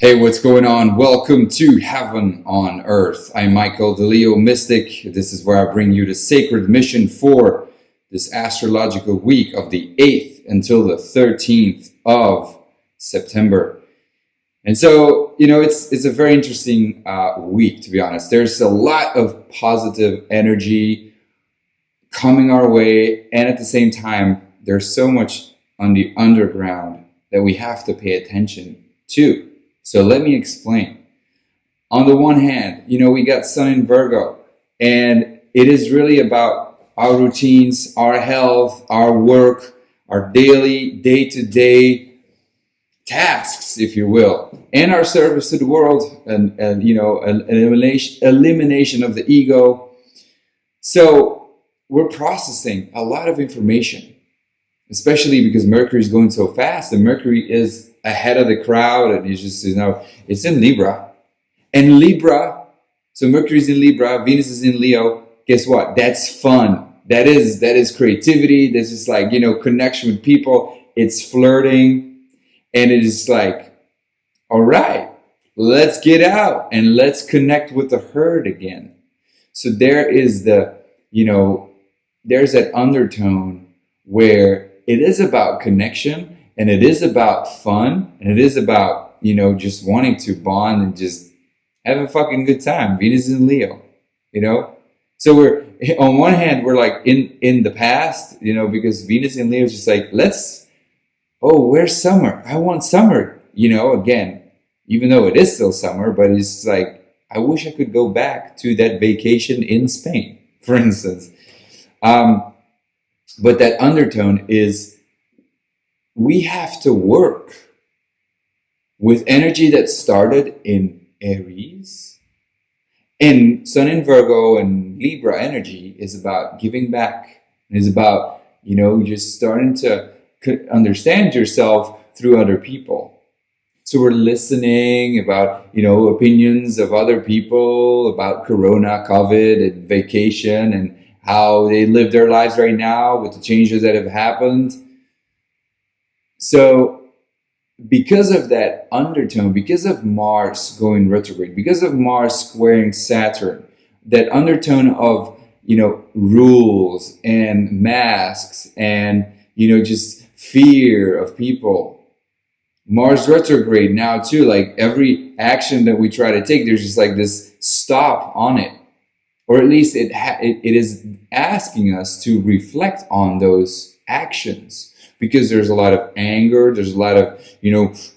Hey, what's going on? Welcome to Heaven on Earth. I'm Michael, the Leo Mystic. This is where I bring you the sacred mission for this astrological week of the 8th until the 13th of September. And so, it's a very interesting week, to be honest. There's a lot of positive energy coming our way, and at the same time, there's so much on the underground that we have to pay attention to. So let me explain. On the one hand, we got Sun in Virgo, and it is really about our routines, our health, our work, our daily, day-to-day tasks, if you will, and our service to the world, and elimination of the ego. So we're processing a lot of information, especially because Mercury is going so fast, and Mercury is ahead of the crowd, and it's just, it's in Libra. And Libra, so Mercury's in Libra, Venus is in Leo. Guess what? That's fun. That is creativity. That's just like, connection with people. It's flirting. And it is like, all right, let's get out and let's connect with the herd again. So there is there's that undertone where it is about connection, and it is about fun, and it is about, just wanting to bond and just have a fucking good time. Venus is in Leo, So we're, on one hand, we're like in the past, because Venus in Leo is just like, where's summer? I want summer, again, even though it is still summer, but it's like, I wish I could go back to that vacation in Spain, for instance. But that undertone is, we have to work with energy that started in Aries, and Sun in Virgo and Libra energy is about giving back. It is about, just starting to understand yourself through other people. So we're listening about, opinions of other people about Corona, COVID, and vacation, and how they live their lives right now with the changes that have happened. So because of that undertone, because of Mars going retrograde, because of Mars squaring Saturn, that undertone of, rules and masks and, just fear of people. Mars retrograde now too, like every action that we try to take, there's just like this stop on it. Or at least it is asking us to reflect on those actions. Because there's a lot of anger, there's a lot of,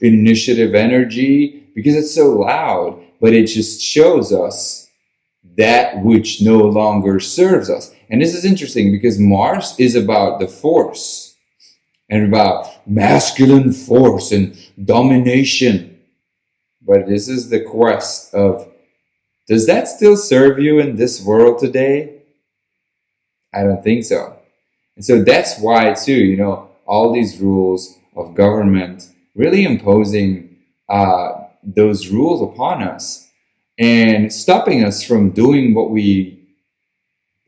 initiative energy, because it's so loud, but it just shows us that which no longer serves us. And this is interesting because Mars is about the force and about masculine force and domination. But this is the quest of, does that still serve you in this world today? I don't think so. And so that's why too, all these rules of government really imposing those rules upon us and stopping us from doing what we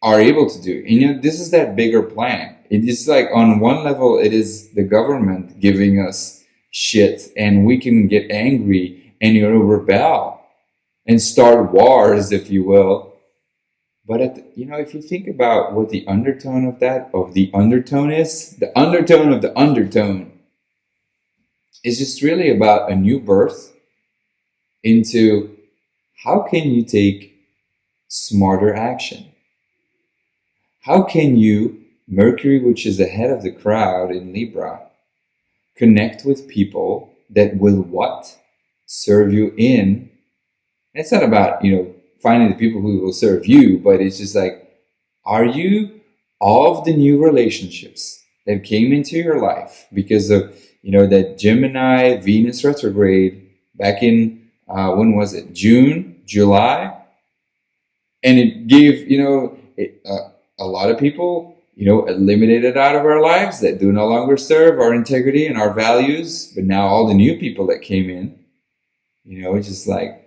are able to do. And this is that bigger plan. It is like, on one level, it is the government giving us shit, and we can get angry and rebel and start wars, if you will. But if you think about what the undertone of the undertone is, the undertone of the undertone is just really about a new birth into how can you take smarter action? How can you, Mercury, which is ahead of the crowd in Libra, connect with people that will what? Serve you in. It's not about, finding the people who will serve you, but it's just like, are you, all of the new relationships that came into your life because of, that Gemini Venus retrograde back in, when was it? June, July? And it gave, a lot of people, eliminated out of our lives that do no longer serve our integrity and our values. But now all the new people that came in, it's just like,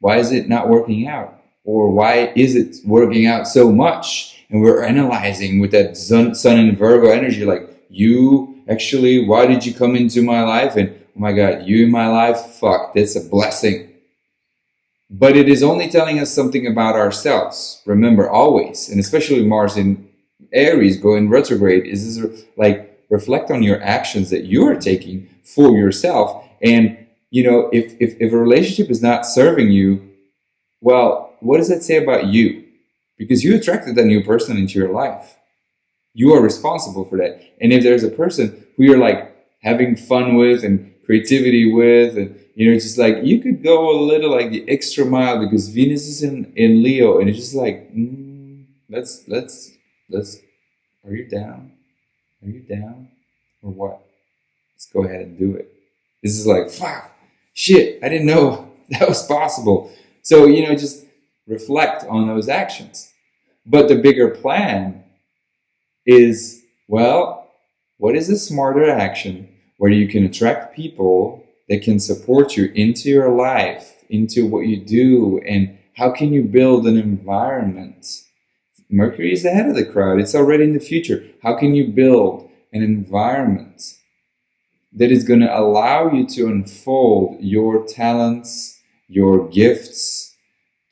why is it not working out? Or why is it working out so much? And we're analyzing with that Sun in Virgo energy, like, you actually, why did you come into my life? And oh my God, you in my life? Fuck, that's a blessing. But it is only telling us something about ourselves. Remember, always, and especially Mars in Aries going retrograde, is this like reflect on your actions that you are taking for yourself. And if a relationship is not serving you, well, what does that say about you? Because you attracted that new person into your life. You are responsible for that. And if there's a person who you're like having fun with and creativity with, and just like you could go a little like the extra mile because Venus is in Leo, and it's just like, let's. Are you down? Are you down? Or what? Let's go ahead and do it. This is like, fuck, shit, I didn't know that was possible. So, just reflect on those actions. But the bigger plan is, well, what is a smarter action where you can attract people that can support you into your life, into what you do, and how can you build an environment? Mercury is ahead of the crowd. It's already in the future. How can you build an environment that is going to allow you to unfold your talents, your gifts,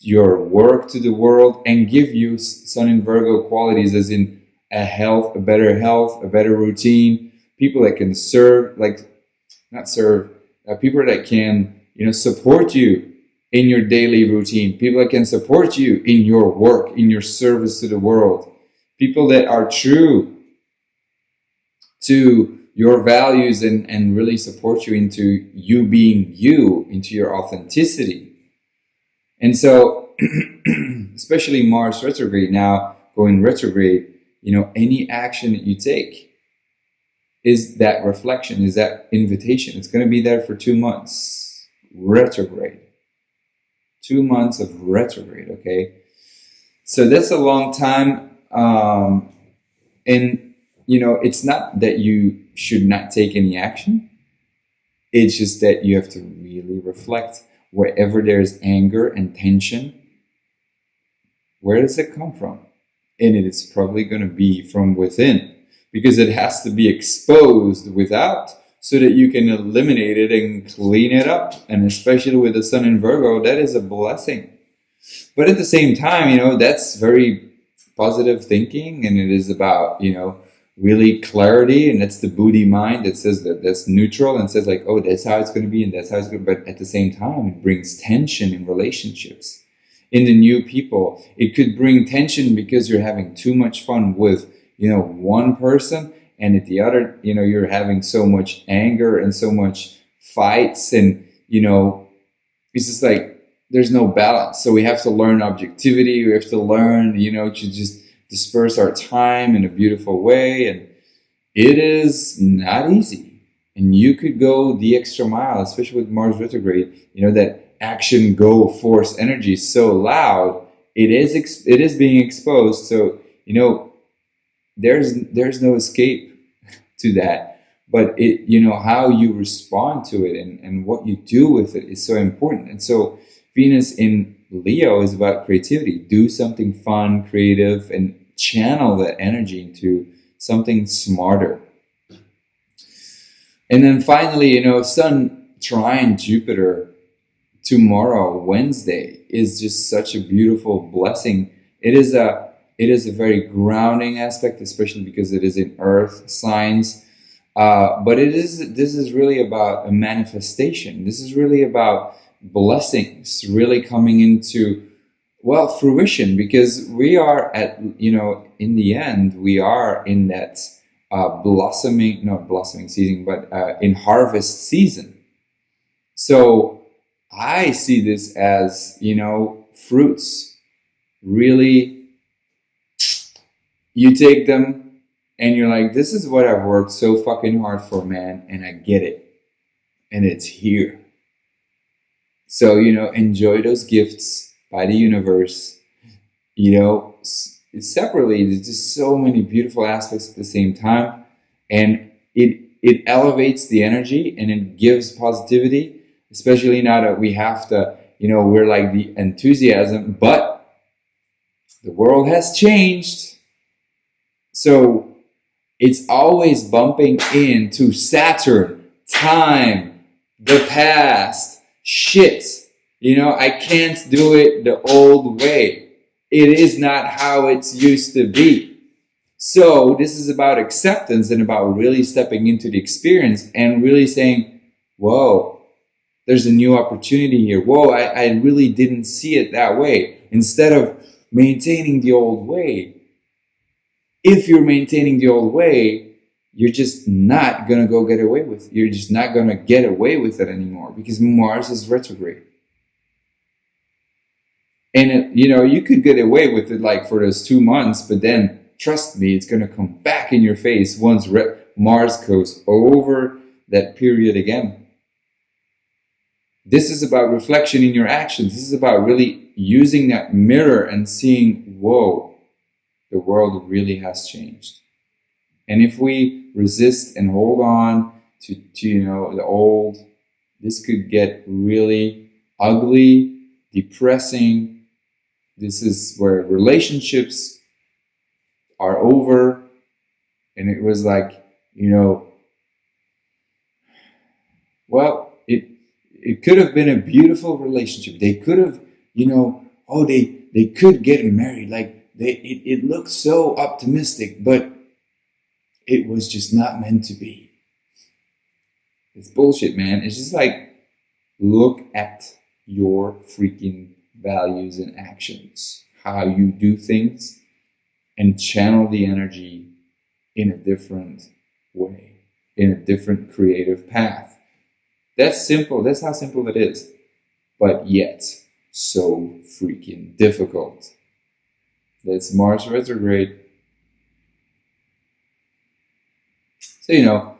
your work to the world, and give you Sun in Virgo qualities, as in a better routine, people that can serve, people that can, support you in your daily routine, people that can support you in your work, in your service to the world, people that are true to your values and really support you into you being you, into your authenticity. And so, especially Mars retrograde now, going retrograde, any action that you take is that reflection, is that invitation. It's going to be there for 2 months, retrograde. 2 months of retrograde, okay? So that's a long time. And, it's not that you should not take any action. It's just that you have to really reflect. Wherever there's anger and tension, where does it come from? And it is probably going to be from within, because it has to be exposed without, so that you can eliminate it and clean it up. And especially with the Sun in Virgo, that is a blessing. But at the same time, that's very positive thinking, and it is about, really clarity, and that's the Buddhi mind that says that's neutral and says like, oh, that's how it's going to be, and that's how it's going to be. But at the same time, it brings tension in relationships. In the new people, it could bring tension because you're having too much fun with, one person, and at the other, you're having so much anger and so much fights, and, it's just like, there's no balance. So we have to learn objectivity. We have to learn, to just disperse our time in a beautiful way. And it is not easy. And you could go the extra mile, especially with Mars retrograde, that action, go, force energy is so loud. It is being exposed. So, there's no escape to that. But how you respond to it and what you do with it is so important. And so Venus in Leo is about creativity. Do something fun, creative, and channel that energy into something smarter. And then finally, Sun trine Jupiter tomorrow, Wednesday, is just such a beautiful blessing. It is a very grounding aspect, especially because it is in Earth signs. But this is really about a manifestation. This is really about blessings really coming into, fruition, because we are at, in the end, we are in that not blossoming season, but in harvest season. So I see this as, fruits. Really, you take them and you're like, this is what I've worked so fucking hard for, man, and I get it. And it's here. So, enjoy those gifts by the universe. Separately, there's just so many beautiful aspects at the same time. And it elevates the energy and it gives positivity, especially now that we have to, we're like the enthusiasm, but the world has changed. So it's always bumping into Saturn, time, the past, shit. You know, I can't do it the old way. It is not how it's used to be. So this is about acceptance and about really stepping into the experience and really saying, whoa, there's a new opportunity here. Whoa, I really didn't see it that way. Instead of maintaining the old way, if you're maintaining the old way, you're just not going to go get away with it. You're just not going to get away with it anymore because Mars is retrograde. And, you know, you could get away with it like for those 2 months, but then trust me, it's going to come back in your face once Mars goes over that period again. This is about reflection in your actions. This is about really using that mirror and seeing, whoa, the world really has changed. And if we resist and hold on to you know, the old, this could get really ugly, depressing. This is where relationships are over. And it was like, you know, well, it could have been a beautiful relationship. They could have, you know, oh, they could get married. Like it looked so optimistic, but it was just not meant to be. It's bullshit, man. It's just like, look at your freaking values and actions, how you do things, and channel the energy in a different way, in a different creative path. That's simple. That's how simple it is. But yet, so freaking difficult. That's Mars retrograde. So, you know,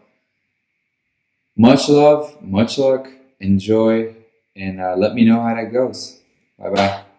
much love, much luck, enjoy, and let me know how that goes. Bye-bye.